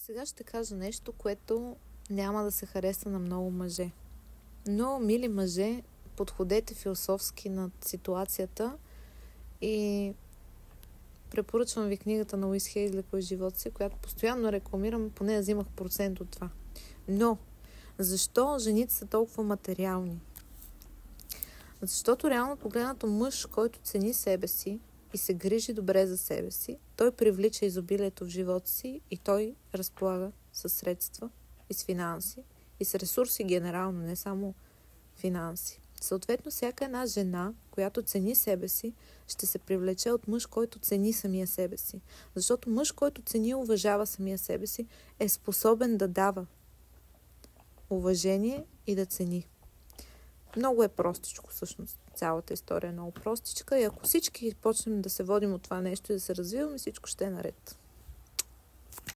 Сега ще кажа нещо, което няма да се хареса на много мъже. Но, мили мъже, подходете философски над ситуацията и препоръчвам ви книгата на Луис Хей "Лекувай живота си", която постоянно рекламирам, поне я взимах процент от това. Но, защо жените са толкова материални? Защото реално погледнато мъж, който цени себе си и се грижи добре за себе си, той привлича изобилието в живота си и той разполага с средства и с финанси и с ресурси генерално, не само финанси. Съответно, всяка една жена, която цени себе си, ще се привлече от мъж, който цени самия себе си. Защото мъж, който цени и уважава самия себе си, е способен да дава уважение и да цени. Много е простичко, всъщност. Цялата история е много простичка и ако всички почнем да се водим от това нещо и да се развиваме, всичко ще е наред.